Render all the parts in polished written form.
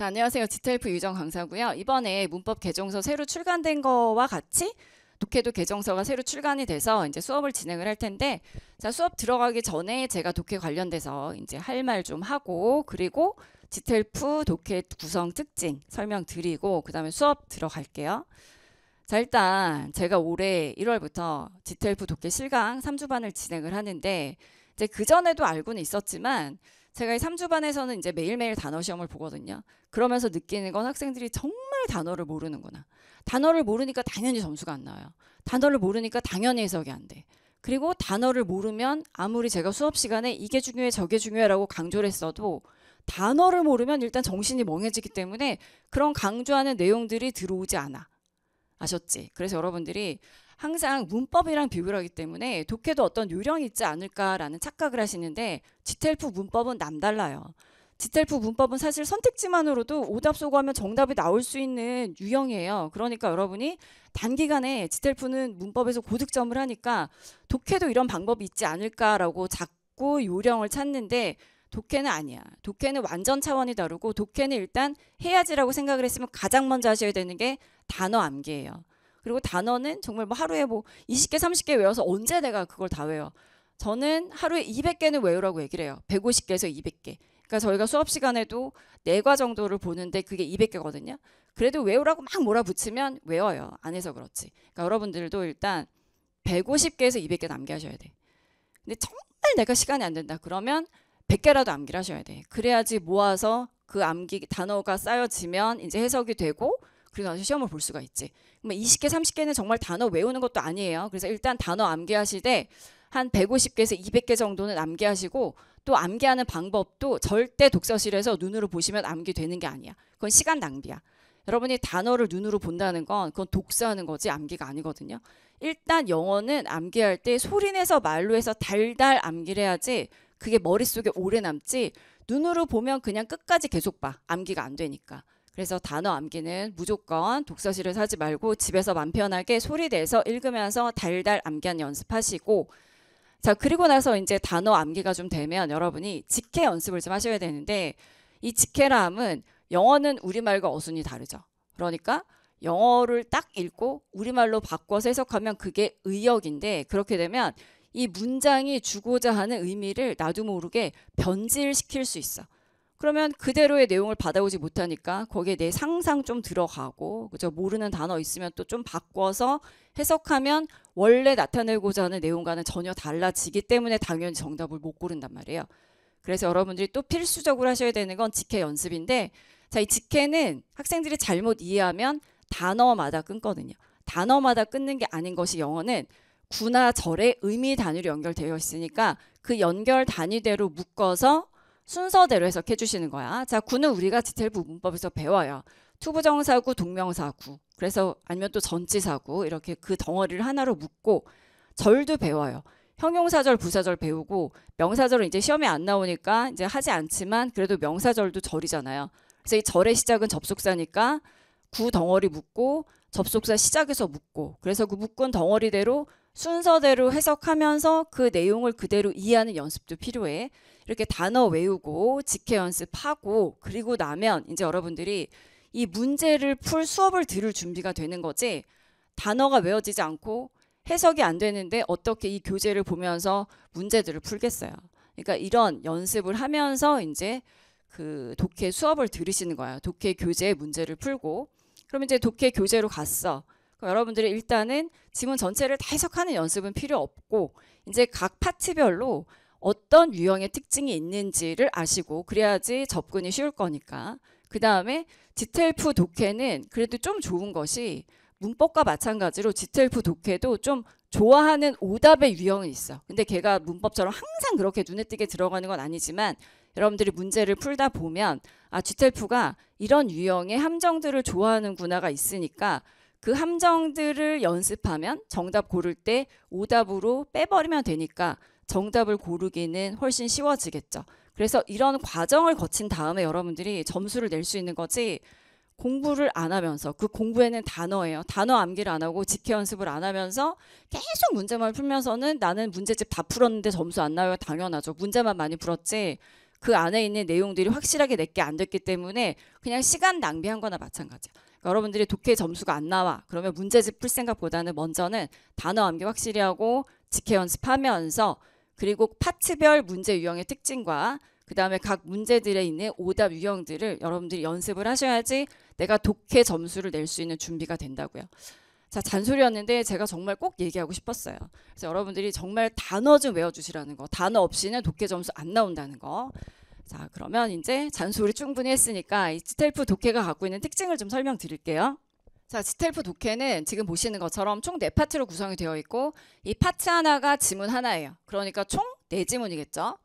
자, 안녕하세요. 지텔프 유정 강사고요. 이번에 문법 개정서 새로 출간된 거와 같이 독해도 개정서가 새로 출간이 돼서 이제 수업을 진행을 할 텐데, 자, 수업 들어가기 전에 제가 독해 관련돼서 이제 할 말 좀 하고, 그리고 지텔프 독해 구성 특징 설명드리고, 그 다음에 수업 들어갈게요. 자, 일단 제가 올해 1월부터 지텔프 독해 실강 3주반을 진행을 하는데, 이제 그전에도 알고는 있었지만 제가 이 3주반에서는 이제 매일매일 단어 시험을 보거든요. 그러면서 느끼는 건 학생들이 정말 단어를 모르는구나. 단어를 모르니까 당연히 점수가 안 나와요. 단어를 모르니까 당연히 해석이 안 돼. 그리고 단어를 모르면 아무리 제가 수업 시간에 이게 중요해 저게 중요해라고 강조를 했어도 단어를 모르면 일단 정신이 멍해지기 때문에 그런 강조하는 내용들이 들어오지 않아. 아셨지? 그래서 여러분들이 항상 문법이랑 비교를 하기 때문에 독해도 어떤 요령이 있지 않을까라는 착각을 하시는데, 지텔프 문법은 남달라요. 지텔프 문법은 사실 선택지만으로도 오답 쏘고 하면 정답이 나올 수 있는 유형이에요. 그러니까 여러분이 단기간에 지텔프는 문법에서 고득점을 하니까 독해도 이런 방법이 있지 않을까라고 자꾸 요령을 찾는데, 독해는 아니야. 독해는 완전 차원이 다르고, 독해는 일단 해야지라고 생각을 했으면 가장 먼저 하셔야 되는 게 단어 암기예요. 그리고 단어는 정말 뭐 하루에 뭐 20개, 30개 외워서 언제 내가 그걸 다 외워. 저는 하루에 200개는 외우라고 얘기를 해요. 150개에서 200개. 그러니까 저희가 수업 시간에도 4과 정도를 보는데 그게 200개거든요. 그래도 외우라고 막 몰아붙이면 외워요. 안 해서 그렇지. 그러니까 여러분들도 일단 150개에서 200개 암기하셔야 돼. 근데 정말 내가 시간이 안 된다. 그러면 100개라도 암기를 하셔야 돼. 그래야지 모아서 그 암기 단어가 쌓여지면 이제 해석이 되고, 그리고 나서 시험을 볼 수가 있지. 20개, 30개는 정말 단어 외우는 것도 아니에요. 그래서 일단 단어 암기하실 때 한 150개에서 200개 정도는 암기하시고, 또 암기하는 방법도 절대 독서실에서 눈으로 보시면 암기되는 게 아니야. 그건 시간 낭비야. 여러분이 단어를 눈으로 본다는 건 그건 독서하는 거지 암기가 아니거든요. 일단 영어는 암기할 때 소리내서 말로 해서 달달 암기를 해야지 그게 머릿속에 오래 남지, 눈으로 보면 그냥 끝까지 계속 봐. 암기가 안 되니까. 그래서 단어 암기는 무조건 독서실에서 하지 말고 집에서 맘 편하게 소리 내서 읽으면서 달달 암기하는 연습하시고, 자, 그리고 나서 이제 단어 암기가 좀 되면 여러분이 직해 연습을 좀 하셔야 되는데, 이 직해라 함은 영어는 우리말과 어순이 다르죠. 그러니까 영어를 딱 읽고 우리말로 바꿔서 해석하면 그게 의역인데, 그렇게 되면 이 문장이 주고자 하는 의미를 나도 모르게 변질시킬 수 있어. 그러면 그대로의 내용을 받아오지 못하니까 거기에 내 상상 좀 들어가고, 그죠? 모르는 단어 있으면 또 좀 바꿔서 해석하면 원래 나타내고자 하는 내용과는 전혀 달라지기 때문에 당연히 정답을 못 고른단 말이에요. 그래서 여러분들이 또 필수적으로 하셔야 되는 건 직해 연습인데, 자, 이 직해는 학생들이 잘못 이해하면 단어마다 끊거든요. 단어마다 끊는 게 아닌 것이, 영어는 구나 절의 의미 단위로 연결되어 있으니까 그 연결 단위대로 묶어서 순서대로 해석해 주시는 거야. 자, 구는 우리가 지텔프 문법에서 배워요. 투부정사구, 동명사구, 그래서 아니면 또 전치사구, 이렇게 그 덩어리를 하나로 묶고, 절도 배워요. 형용사절, 부사절 배우고, 명사절은 이제 시험에 안 나오니까 이제 하지 않지만 그래도 명사절도 절이잖아요. 그래서 이 절의 시작은 접속사니까 구 덩어리 묶고 접속사 시작에서 묶고, 그래서 그 묶은 덩어리대로 순서대로 해석하면서 그 내용을 그대로 이해하는 연습도 필요해. 이렇게 단어 외우고 직해 연습하고, 그리고 나면 이제 여러분들이 이 문제를 풀 수업을 들을 준비가 되는 거지, 단어가 외워지지 않고 해석이 안 되는데 어떻게 이 교재를 보면서 문제들을 풀겠어요. 그러니까 이런 연습을 하면서 이제 그 독해 수업을 들으시는 거예요. 독해 교재의 문제를 풀고. 그럼 이제 독해 교재로 갔어. 그럼 여러분들이 일단은 지문 전체를 다 해석하는 연습은 필요 없고, 이제 각 파트별로 어떤 유형의 특징이 있는지를 아시고, 그래야지 접근이 쉬울 거니까. 그 다음에 지텔프 독해는 그래도 좀 좋은 것이, 문법과 마찬가지로 지텔프 독해도 좀 좋아하는 오답의 유형은 있어. 근데 걔가 문법처럼 항상 그렇게 눈에 띄게 들어가는 건 아니지만, 여러분들이 문제를 풀다 보면 지텔프가 이런 유형의 함정들을 좋아하는구나가 있으니까 그 함정들을 연습하면 정답 고를 때 오답으로 빼버리면 되니까 정답을 고르기는 훨씬 쉬워지겠죠. 그래서 이런 과정을 거친 다음에 여러분들이 점수를 낼 수 있는 거지, 공부를 안 하면서, 그 공부에는 단어예요. 단어 암기를 안 하고 직해 연습을 안 하면서 계속 문제만 풀면서는 나는 문제집 다 풀었는데 점수 안 나와요. 당연하죠. 문제만 많이 풀었지 그 안에 있는 내용들이 확실하게 내게 안 됐기 때문에 그냥 시간 낭비한 거나 마찬가지야. 그러니까 여러분들이 독해 점수가 안 나와. 그러면 문제집 풀 생각보다는 먼저는 단어 암기 확실히 하고 직해 연습하면서 그리고 파트별 문제 유형의 특징과 그 다음에 각 문제들에 있는 오답 유형들을 여러분들이 연습을 하셔야지 내가 독해 점수를 낼 수 있는 준비가 된다고요. 자, 잔소리였는데 제가 정말 꼭 얘기하고 싶었어요. 그래서 여러분들이 정말 단어 좀 외워주시라는 거. 단어 없이는 독해 점수 안 나온다는 거. 자, 그러면 이제 잔소리 충분히 했으니까 이 지텔프 독해가 갖고 있는 특징을 좀 설명드릴게요. 자, 지텔프 독해는 지금 보시는 것처럼 총 4파트로 구성이 되어 있고 이 파트 하나가 지문 하나예요. 그러니까 총 4지문이겠죠.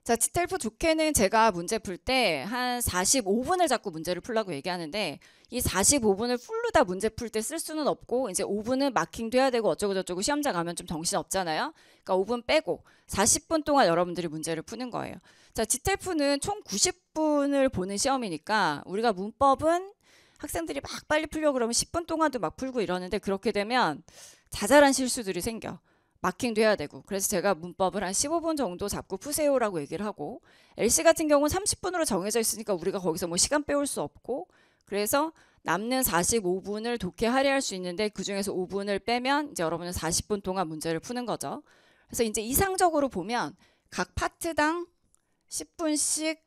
자, 지텔프 독해는 제가 문제 풀 때 한 45분을 잡고 문제를 풀라고 얘기하는데 이 45분을 풀로 다 문제 풀 때 쓸 수는 없고 이제 5분은 마킹도 해야 되고 어쩌고 저쩌고 시험장 가면 좀 정신 없잖아요. 그러니까 5분 빼고 40분 동안 여러분들이 문제를 푸는 거예요. 자, 지텔프는 총 90분을 보는 시험이니까 우리가 문법은 학생들이 막 빨리 풀려고 그러면 10분 동안도 막 풀고 이러는데 그렇게 되면 자잘한 실수들이 생겨. 마킹도 해야 되고. 그래서 제가 문법을 한 15분 정도 잡고 푸세요라고 얘기를 하고 LC 같은 경우는 30분으로 정해져 있으니까 우리가 거기서 뭐 시간 빼올 수 없고 그래서 남는 45분을 독해 할애할 수 있는데 그중에서 5분을 빼면 이제 여러분은 40분 동안 문제를 푸는 거죠. 그래서 이제 이상적으로 보면 각 파트당 10분씩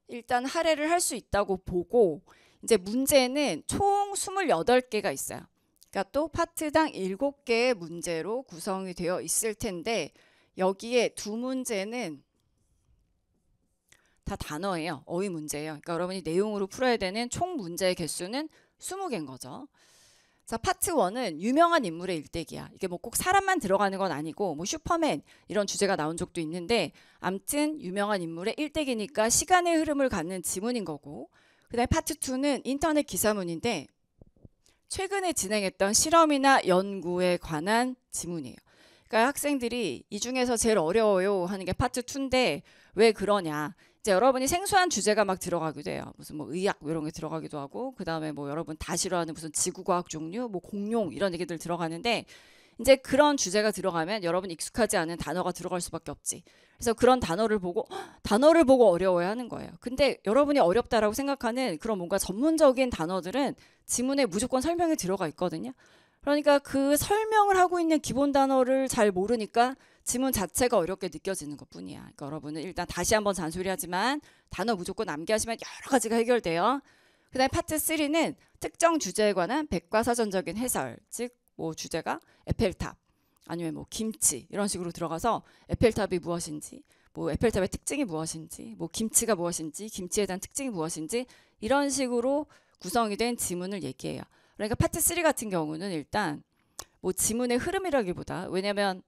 일단 할애를 할 수 있다고 보고 이제 문제는 총 28개가 있어요. 그러니까 또 파트당 7개의 문제로 구성이 되어 있을 텐데 여기에 2문제는 다 단어예요. 어휘 문제예요. 그러니까 여러분이 내용으로 풀어야 되는 총 문제의 개수는 20개인 거죠. 자, 파트 1은 유명한 인물의 일대기야. 이게 뭐 꼭 사람만 들어가는 건 아니고 뭐 슈퍼맨 이런 주제가 나온 적도 있는데 암튼 유명한 인물의 일대기니까 시간의 흐름을 갖는 지문인 거고 그 다음에 파트 2는 인터넷 기사문인데 최근에 진행했던 실험이나 연구에 관한 지문이에요. 그러니까 학생들이 이 중에서 제일 어려워요 하는 게 파트 2인데 왜 그러냐. 이제 여러분이 생소한 주제가 막 들어가기도 해요. 무슨 뭐 의학 이런 게 들어가기도 하고 그 다음에 뭐 여러분 다 싫어하는 무슨 지구과학 종류 뭐 공룡 이런 얘기들 들어가는데 이제 그런 주제가 들어가면 여러분 익숙하지 않은 단어가 들어갈 수밖에 없지. 그래서 그런 단어를 보고 어려워야 하는 거예요. 근데 여러분이 어렵다라고 생각하는 그런 뭔가 전문적인 단어들은 지문에 무조건 설명이 들어가 있거든요. 그러니까 그 설명을 하고 있는 기본 단어를 잘 모르니까 지문 자체가 어렵게 느껴지는 것 뿐이야. 그러니까 여러분은 일단 다시 한번 잔소리하지만 단어 무조건 암기하시면 여러 가지가 해결돼요. 그 다음에 파트 3는 특정 주제에 관한 백과사전적인 해설, 즉 뭐 주제가 에펠탑 아니면 뭐 김치 이런 식으로 들어가서 에펠탑이 무엇인지 뭐 에펠탑의 특징이 무엇인지 뭐 김치가 무엇인지 김치에 대한 특징이 무엇인지 이런 식으로 구성이 된 지문을 얘기해요. 그러니까 파트 3 같은 경우는 일단 뭐 지문의 흐름이라기보다 왜냐면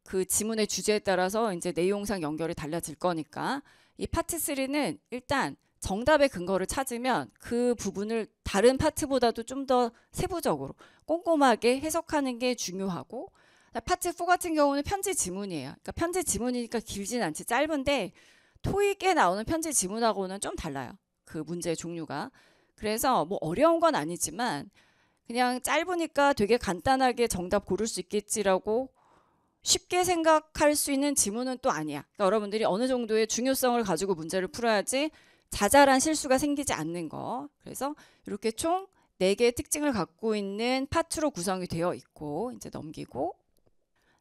그 지문의 주제에 따라서 이제 내용상 연결이 달라질 거니까 이 파트 3는 일단 정답의 근거를 찾으면 그 부분을 다른 파트보다도 좀 더 세부적으로 꼼꼼하게 해석하는 게 중요하고 파트 4 같은 경우는 편지 지문이에요. 그러니까 편지 지문이니까 길진 않지 짧은데 토익에 나오는 편지 지문하고는 좀 달라요. 그 문제의 종류가. 그래서 뭐 어려운 건 아니지만 그냥 짧으니까 되게 간단하게 정답 고를 수 있겠지라고 쉽게 생각할 수 있는 지문은 또 아니야. 그러니까 여러분들이 어느 정도의 중요성을 가지고 문제를 풀어야지 자잘한 실수가 생기지 않는 거. 그래서 이렇게 총 4개의 특징을 갖고 있는 파트로 구성이 되어 있고 이제 넘기고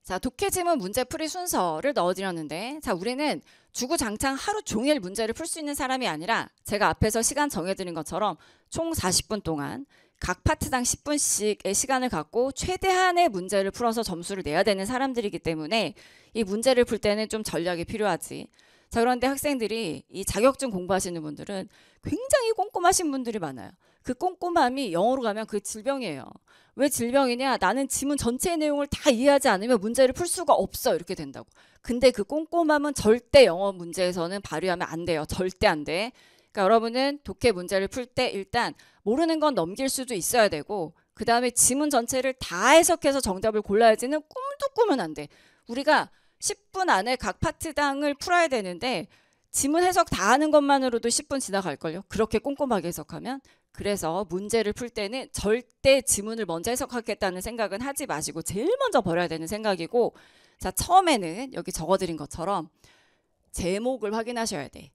자, 독해 지문 문제 풀이 순서를 넣어드렸는데 자, 우리는 주구장창 하루 종일 문제를 풀 수 있는 사람이 아니라 제가 앞에서 시간 정해드린 것처럼 총 40분 동안 각 파트당 10분씩의 시간을 갖고 최대한의 문제를 풀어서 점수를 내야 되는 사람들이기 때문에 이 문제를 풀 때는 좀 전략이 필요하지. 자, 그런데 학생들이 이 자격증 공부하시는 분들은 굉장히 꼼꼼하신 분들이 많아요. 그 꼼꼼함이 영어로 가면 그 질병이에요. 왜 질병이냐? 나는 지문 전체의 내용을 다 이해하지 않으면 문제를 풀 수가 없어. 이렇게 된다고. 근데 그 꼼꼼함은 절대 영어 문제에서는 발휘하면 안 돼요. 절대 안 돼. 그러니까 여러분은 독해 문제를 풀 때 일단 모르는 건 넘길 수도 있어야 되고 그 다음에 지문 전체를 다 해석해서 정답을 골라야지는 꿈도 꾸면 안 돼. 우리가 10분 안에 각 파트당을 풀어야 되는데 지문 해석 다 하는 것만으로도 10분 지나갈걸요. 그렇게 꼼꼼하게 해석하면. 그래서 문제를 풀 때는 절대 지문을 먼저 해석하겠다는 생각은 하지 마시고 제일 먼저 버려야 되는 생각이고 자, 처음에는 여기 적어드린 것처럼 제목을 확인하셔야 돼.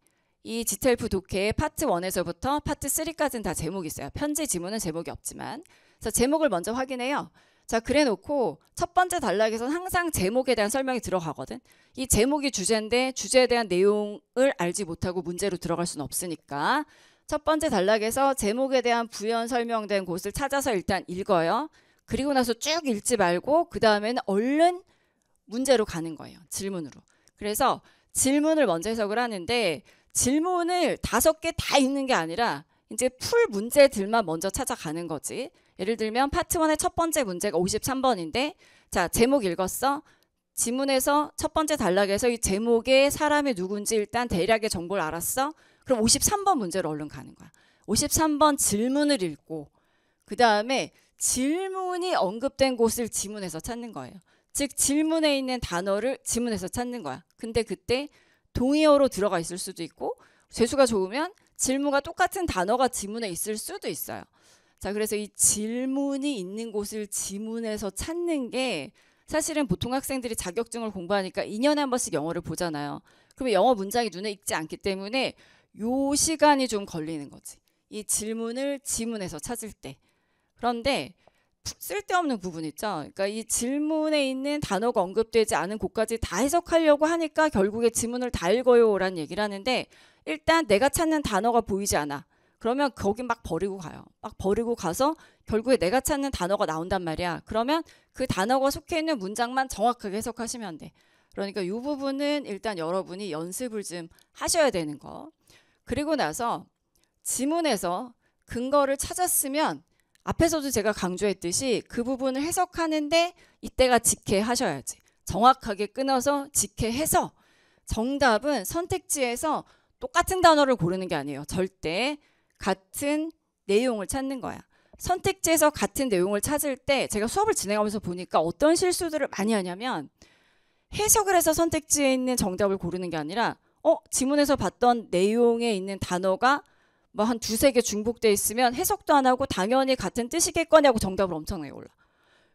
이 지텔프 독해의 파트 1에서부터 파트 3까지는 다 제목이 있어요. 편지 지문은 제목이 없지만. 그래서 제목을 먼저 확인해요. 자, 그래 놓고 첫 번째 단락에서는 항상 제목에 대한 설명이 들어가거든. 이 제목이 주제인데 주제에 대한 내용을 알지 못하고 문제로 들어갈 수는 없으니까 첫 번째 단락에서 제목에 대한 부연 설명된 곳을 찾아서 일단 읽어요. 그리고 나서 쭉 읽지 말고 그 다음에는 얼른 문제로 가는 거예요. 질문으로. 그래서 질문을 먼저 해석을 하는데 질문을 5개 다 읽는 게 아니라 이제 풀 문제들만 먼저 찾아가는 거지. 예를 들면 파트 1의 첫 번째 문제가 53번인데 자, 제목 읽었어? 지문에서 첫 번째 단락에서 이 제목의 사람이 누군지 일단 대략의 정보를 알았어? 그럼 53번 문제로 얼른 가는 거야. 53번 질문을 읽고 그 다음에 질문이 언급된 곳을 지문에서 찾는 거예요. 즉 질문에 있는 단어를 지문에서 찾는 거야. 근데 그때 동의어로 들어가 있을 수도 있고 재수가 좋으면 질문과 똑같은 단어가 지문에 있을 수도 있어요. 자, 그래서 이 질문이 있는 곳을 지문에서 찾는 게 사실은 보통 학생들이 자격증을 공부하니까 2년에 한 번씩 영어를 보잖아요. 그러면 영어 문장이 눈에 익지 않기 때문에 요 시간이 좀 걸리는 거지. 이 질문을 지문에서 찾을 때. 그런데 쓸데없는 부분 있죠. 그러니까 이 질문에 있는 단어가 언급되지 않은 곳까지 다 해석하려고 하니까 결국에 지문을 다 읽어요 라는 얘기를 하는데 일단 내가 찾는 단어가 보이지 않아. 그러면 거기 막 버리고 가요. 막 버리고 가서 결국에 내가 찾는 단어가 나온단 말이야. 그러면 그 단어가 속해 있는 문장만 정확하게 해석하시면 돼. 그러니까 이 부분은 일단 여러분이 연습을 좀 하셔야 되는 거. 그리고 나서 지문에서 근거를 찾았으면 앞에서도 제가 강조했듯이 그 부분을 해석하는데 이때가 직해하셔야지. 정확하게 끊어서 직해해서 정답은 선택지에서 똑같은 단어를 고르는 게 아니에요. 절대 같은 내용을 찾는 거야. 선택지에서 같은 내용을 찾을 때 제가 수업을 진행하면서 보니까 어떤 실수들을 많이 하냐면 해석을 해서 선택지에 있는 정답을 고르는 게 아니라 지문에서 봤던 내용에 있는 단어가 뭐 한 2-3개 중복돼 있으면 해석도 안 하고 당연히 같은 뜻이겠거니 하고 정답을 엄청나게 올라.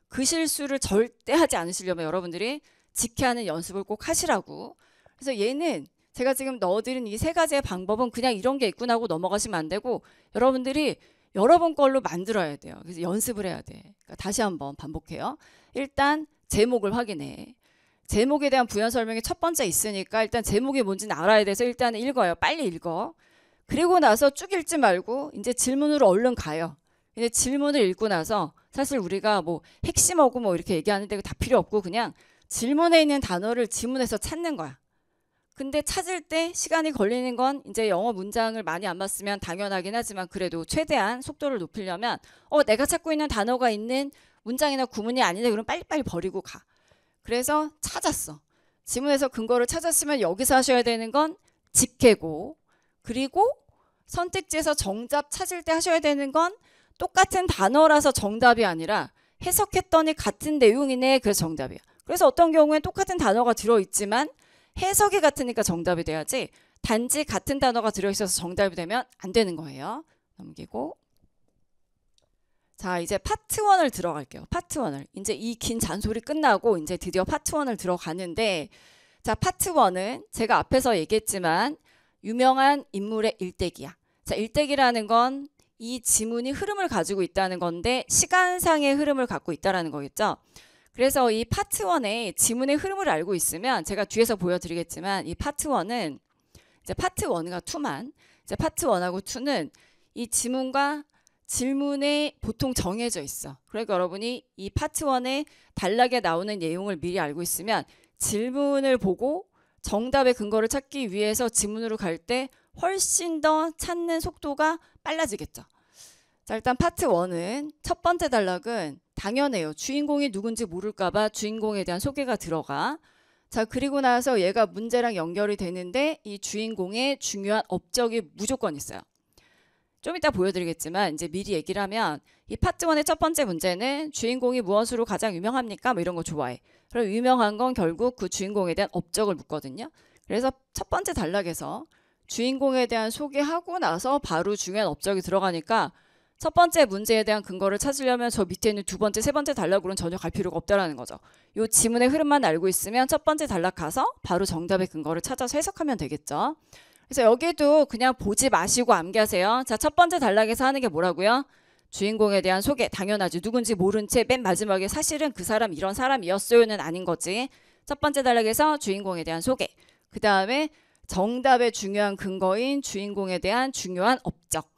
그 실수를 절대 하지 않으시려면 여러분들이 직해하는 연습을 꼭 하시라고. 그래서 얘는 제가 지금 넣어드린 이 3가지의 방법은 그냥 이런 게 있구나 하고 넘어가시면 안 되고 여러분들이 여러분 걸로 만들어야 돼요. 그래서 연습을 해야 돼. 그러니까 다시 한번 반복해요. 일단 제목을 확인해. 제목에 대한 부연 설명이 첫 번째 있으니까 일단 제목이 뭔지는 알아야 돼서 일단 읽어요. 빨리 읽어. 그리고 나서 쭉 읽지 말고 이제 질문으로 얼른 가요. 이제 질문을 읽고 나서 사실 우리가 뭐 핵심어구 뭐 이렇게 얘기하는데 다 필요 없고 그냥 질문에 있는 단어를 지문에서 찾는 거야. 근데 찾을 때 시간이 걸리는 건 이제 영어 문장을 많이 안 봤으면 당연하긴 하지만 그래도 최대한 속도를 높이려면 내가 찾고 있는 단어가 있는 문장이나 구문이 아닌데 그럼 빨리빨리 버리고 가. 그래서 찾았어. 지문에서 근거를 찾았으면 여기서 하셔야 되는 건 직해고 그리고 선택지에서 정답 찾을 때 하셔야 되는 건 똑같은 단어라서 정답이 아니라 해석했더니 같은 내용이네 그래서 정답이야. 그래서 어떤 경우엔 똑같은 단어가 들어있지만 해석이 같으니까 정답이 돼야지 단지 같은 단어가 들어있어서 정답이 되면 안 되는 거예요. 넘기고 자 이제 파트 1을 들어갈게요. 파트 1을 이제 이 긴 잔소리 끝나고 이제 드디어 파트 1을 들어가는데 자 파트 1은 제가 앞에서 얘기했지만 유명한 인물의 일대기야. 자 일대기라는 건 이 지문이 흐름을 가지고 있다는 건데 시간상의 흐름을 갖고 있다는 거겠죠. 그래서 이 파트 1의 지문의 흐름을 알고 있으면 제가 뒤에서 보여드리겠지만 이 파트 1은 이제 파트 1과 2만 이제 파트 1하고 2는 이 지문과 질문에 보통 정해져 있어. 그러니까 여러분이 이 파트 1의 단락에 나오는 내용을 미리 알고 있으면 질문을 보고 정답의 근거를 찾기 위해서 지문으로 갈 때 훨씬 더 찾는 속도가 빨라지겠죠. 자 일단 파트 1은 첫 번째 단락은 당연해요. 주인공이 누군지 모를까봐 주인공에 대한 소개가 들어가. 자 그리고 나서 얘가 문제랑 연결이 되는데 이 주인공의 중요한 업적이 무조건 있어요. 좀 이따 보여드리겠지만 이제 미리 얘기를 하면 이 파트 1의 첫 번째 문제는 주인공이 무엇으로 가장 유명합니까? 뭐 이런 거 좋아해. 그럼 유명한 건 결국 그 주인공에 대한 업적을 묻거든요. 그래서 첫 번째 단락에서 주인공에 대한 소개하고 나서 바로 중요한 업적이 들어가니까 첫 번째 문제에 대한 근거를 찾으려면 저 밑에 있는 두 번째, 세 번째 단락으로는 전혀 갈 필요가 없다라는 거죠. 이 지문의 흐름만 알고 있으면 첫 번째 단락 가서 바로 정답의 근거를 찾아서 해석하면 되겠죠. 그래서 여기도 그냥 보지 마시고 암기하세요. 자, 첫 번째 단락에서 하는 게 뭐라고요? 주인공에 대한 소개. 당연하지. 누군지 모른 채 맨 마지막에 사실은 그 사람 이런 사람이었어요는 아닌 거지. 첫 번째 단락에서 주인공에 대한 소개. 그 다음에 정답의 중요한 근거인 주인공에 대한 중요한 업적.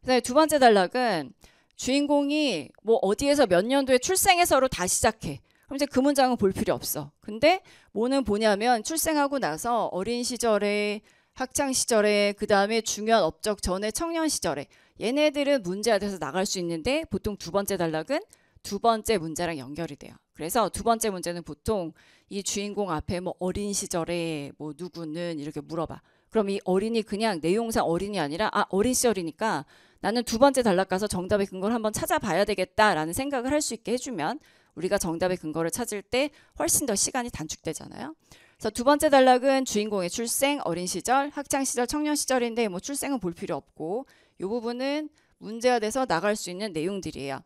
그 다음에 두 번째 단락은 주인공이 뭐 어디에서 몇 년도에 출생해서로 다 시작해. 그럼 이제 그 문장은 볼 필요 없어. 근데 뭐는 보냐면 출생하고 나서 어린 시절에 학창 시절에 그 다음에 중요한 업적 전에 청년 시절에 얘네들은 문제가 돼서 나갈 수 있는데 보통 두 번째 단락은 두 번째 문제랑 연결이 돼요. 그래서 두 번째 문제는 보통 이 주인공 앞에 뭐 어린 시절에 뭐 누구는 이렇게 물어봐. 그럼 이 어린이 그냥 내용상 어린이 아니라 어린 시절이니까 나는 두 번째 단락 가서 정답의 근거를 한번 찾아봐야 되겠다라는 생각을 할 수 있게 해주면 우리가 정답의 근거를 찾을 때 훨씬 더 시간이 단축되잖아요. 그래서 두 번째 단락은 주인공의 출생, 어린 시절, 학창 시절, 청년 시절인데 뭐 출생은 볼 필요 없고 이 부분은 문제가 돼서 나갈 수 있는 내용들이에요.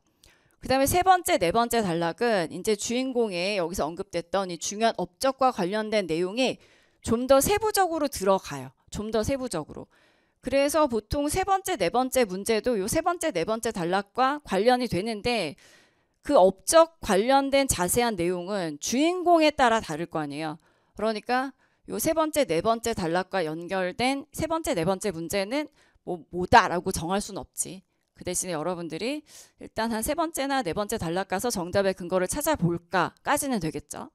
그 다음에 세 번째, 네 번째 단락은 이제 주인공의 여기서 언급됐던 이 중요한 업적과 관련된 내용이 좀 더 세부적으로 들어가요. 좀 더 세부적으로. 그래서 보통 세 번째, 네 번째 문제도 요 세 번째, 네 번째 단락과 관련이 되는데 그 업적 관련된 자세한 내용은 주인공에 따라 다를 거 아니에요. 그러니까 요 세 번째, 네 번째 단락과 연결된 세 번째, 네 번째 문제는 뭐다라고 정할 수는 없지. 그 대신에 여러분들이 일단 한 세 번째나 네 번째 단락 가서 정답의 근거를 찾아볼까까지는 되겠죠.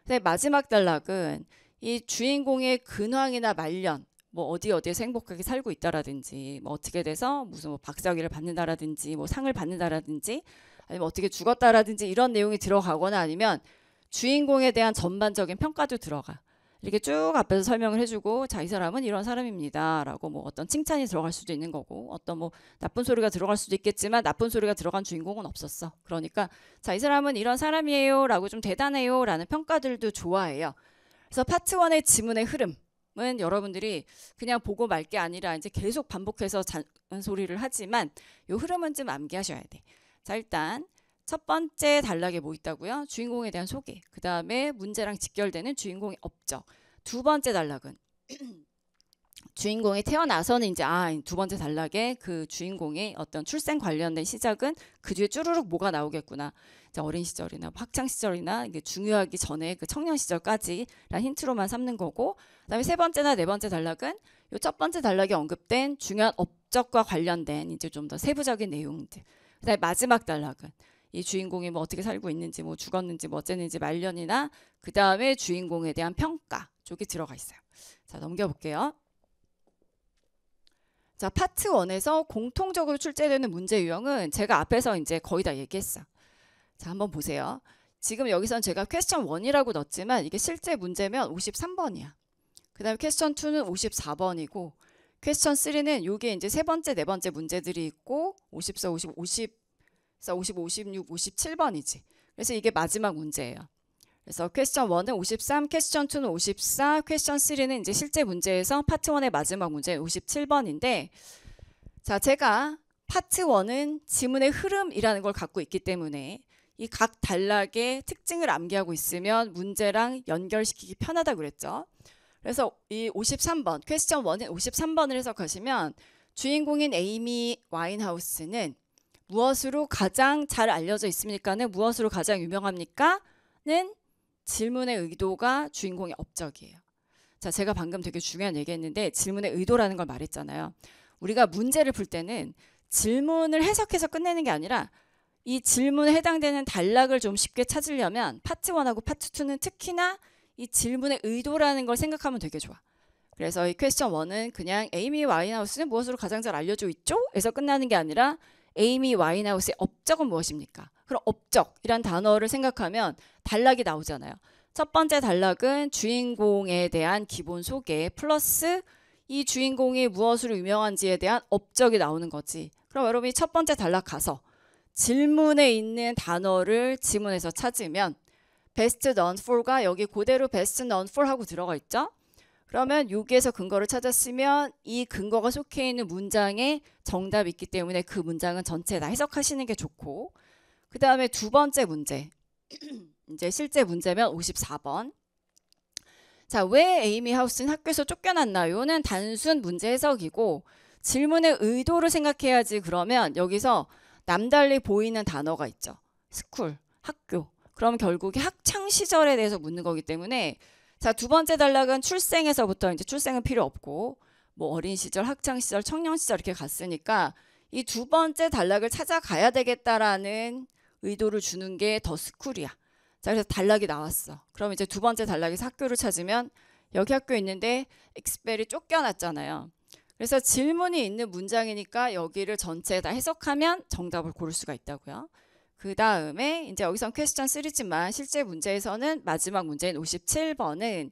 근데 마지막 단락은 이 주인공의 근황이나 말년, 뭐 어디에서 행복하게 살고 있다라든지 뭐 어떻게 돼서 무슨 뭐 박사학위를 받는다라든지 뭐 상을 받는다라든지 아니면 어떻게 죽었다라든지 이런 내용이 들어가거나 아니면 주인공에 대한 전반적인 평가도 들어가. 이렇게 쭉 앞에서 설명을 해주고 자, 이 사람은 이런 사람입니다 라고 뭐 어떤 칭찬이 들어갈 수도 있는 거고 어떤 뭐 나쁜 소리가 들어갈 수도 있겠지만 나쁜 소리가 들어간 주인공은 없었어. 그러니까 자, 이 사람은 이런 사람이에요 라고 좀 대단해요 라는 평가들도 좋아해요. 그래서 파트 1의 지문의 흐름은 여러분들이 그냥 보고 말 게 아니라 이제 계속 반복해서 잔소리를 하지만 이 흐름은 좀 암기하셔야 돼. 자, 일단 첫 번째 단락에 뭐 있다고요? 주인공에 대한 소개. 그 다음에 문제랑 직결되는 주인공의 업적. 두 번째 단락은 주인공이 태어나서는 이제 두 번째 단락에 그 주인공의 어떤 출생 관련된 시작은 그 뒤에 쭈루룩 뭐가 나오겠구나. 이제 어린 시절이나 학창 시절이나 이게 중요하기 전에 그 청년 시절까지라는 힌트로만 삼는 거고. 그다음에 세 번째나 네 번째 단락은 요 첫 번째 단락에 언급된 중요한 업적과 관련된 이제 좀 더 세부적인 내용들. 그다음에 마지막 단락은 이 주인공이 뭐 어떻게 살고 있는지 뭐 죽었는지 뭐 어쨌는지 말년이나 그 다음에 주인공에 대한 평가 쪽이 들어가 있어요. 자, 넘겨볼게요. 자, 파트 1에서 공통적으로 출제되는 문제 유형은 제가 앞에서 이제 거의 다 얘기했어. 자, 한번 보세요. 지금 여기선 제가 퀘스천 1이라고 넣었지만 이게 실제 문제면 53번이야. 그 다음에 퀘스천 2는 54번이고 퀘스천 3는 요게 이제 세 번째, 네 번째 문제들이 있고 54, 55, 56, 57번이지. 그래서 이게 마지막 문제예요. 그래서 퀘스천 1은 53, 퀘스천 2는 54, 퀘스천 3는 이제 실제 문제에서 파트 1의 마지막 문제 57번인데 자, 제가 파트 1은 지문의 흐름이라는 걸 갖고 있기 때문에 이 각 단락의 특징을 암기하고 있으면 문제랑 연결시키기 편하다고 그랬죠. 그래서 이 53번, 퀘스천 1은 53번을 해석하시면 주인공인 에이미 와인하우스는 무엇으로 가장 잘 알려져 있습니까는 무엇으로 가장 유명합니까? 는 질문의 의도가 주인공의 업적이에요. 자, 제가 방금 되게 중요한 얘기했는데 질문의 의도라는 걸 말했잖아요. 우리가 문제를 풀 때는 질문을 해석해서 끝내는 게 아니라 이 질문에 해당되는 단락을 좀 쉽게 찾으려면 파트 1하고 파트 2는 특히나 이 질문의 의도라는 걸 생각하면 되게 좋아. 그래서 이 퀘스천 1은 그냥 에이미 와인하우스는 무엇으로 가장 잘 알려져 있죠? 에서 끝나는 게 아니라 에이미 와인하우스의 업적은 무엇입니까? 그럼 업적이란 단어를 생각하면 단락이 나오잖아요. 첫 번째 단락은 주인공에 대한 기본 소개 플러스 이 주인공이 무엇으로 유명한지에 대한 업적이 나오는 거지. 그럼 여러분이 첫 번째 단락 가서 질문에 있는 단어를 지문에서 찾으면 best known for가 여기 그대로 best known for 하고 들어가 있죠. 그러면 여기에서 근거를 찾았으면 이 근거가 속해 있는 문장에 정답이 있기 때문에 그 문장은 전체 다 해석하시는 게 좋고 그 다음에 두 번째 문제 이제 실제 문제면 54번 자, 왜 에이미 하우스는 학교에서 쫓겨났나요?는 단순 문제 해석이고 질문의 의도를 생각해야지. 그러면 여기서 남달리 보이는 단어가 있죠. 스쿨, 학교. 그럼 결국에 학창 시절에 대해서 묻는 거기 때문에 자, 두 번째 단락은 출생에서부터 이제 출생은 필요 없고 뭐 어린 시절, 학창 시절, 청년 시절 이렇게 갔으니까 이 두 번째 단락을 찾아가야 되겠다라는 의도를 주는 게 더 스쿨이야. 자, 그래서 단락이 나왔어. 그럼 이제 두 번째 단락에서 학교를 찾으면 여기 학교 있는데 익스펠이 쫓겨났잖아요. 그래서 질문이 있는 문장이니까 여기를 전체 다 해석하면 정답을 고를 수가 있다고요. 그 다음에 이제 여기선 퀘스천 3지만 실제 문제에서는 마지막 문제인 57번은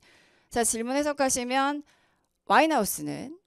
자, 질문 해석하시면 와인하우스는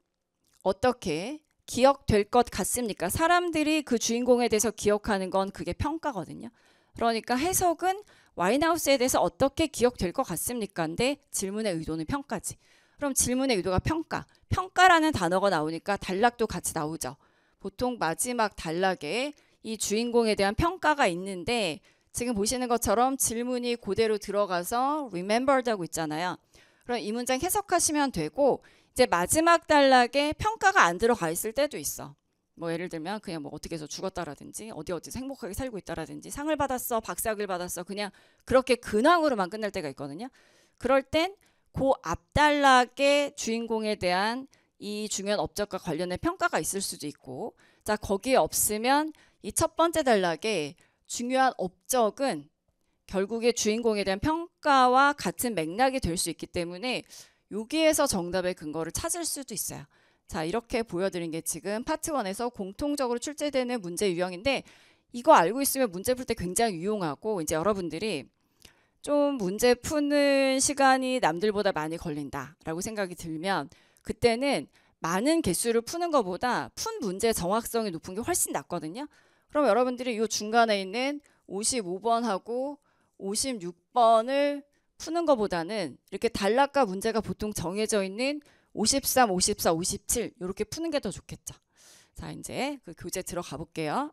어떻게 기억될 것 같습니까? 사람들이 그 주인공에 대해서 기억하는 건 그게 평가거든요. 그러니까 해석은 와인하우스에 대해서 어떻게 기억될 것 같습니까? 근데 질문의 의도는 평가지. 그럼 질문의 의도가 평가. 평가라는 단어가 나오니까 단락도 같이 나오죠. 보통 마지막 단락에 이 주인공에 대한 평가가 있는데 지금 보시는 것처럼 질문이 그대로 들어가서 remembered 하고 있잖아요. 그럼 이 문장 해석하시면 되고 이제 마지막 단락에 평가가 안 들어가 있을 때도 있어. 뭐 예를 들면 그냥 뭐 어떻게 해서 죽었다라든지 어디서 행복하게 살고 있다라든지 상을 받았어, 박사학위를 받았어, 그냥 그렇게 근황으로만 끝날 때가 있거든요. 그럴 땐 그 앞단락의 주인공에 대한 이 중요한 업적과 관련된 평가가 있을 수도 있고 자, 거기에 없으면 이 첫 번째 단락에 중요한 업적은 결국에 주인공에 대한 평가와 같은 맥락이 될 수 있기 때문에 여기에서 정답의 근거를 찾을 수도 있어요. 자, 이렇게 보여드린 게 지금 파트 1에서 공통적으로 출제되는 문제 유형인데 이거 알고 있으면 문제 풀 때 굉장히 유용하고 이제 여러분들이 좀 문제 푸는 시간이 남들보다 많이 걸린다라고 생각이 들면 그때는 많은 개수를 푸는 것보다 푼 문제의 정확성이 높은 게 훨씬 낫거든요. 그럼 여러분들이 이 중간에 있는 55번하고 56번을 푸는 것보다는 이렇게 단락과 문제가 보통 정해져 있는 53, 54, 57 이렇게 푸는 게 더 좋겠죠. 자, 이제 그 교재 들어가 볼게요.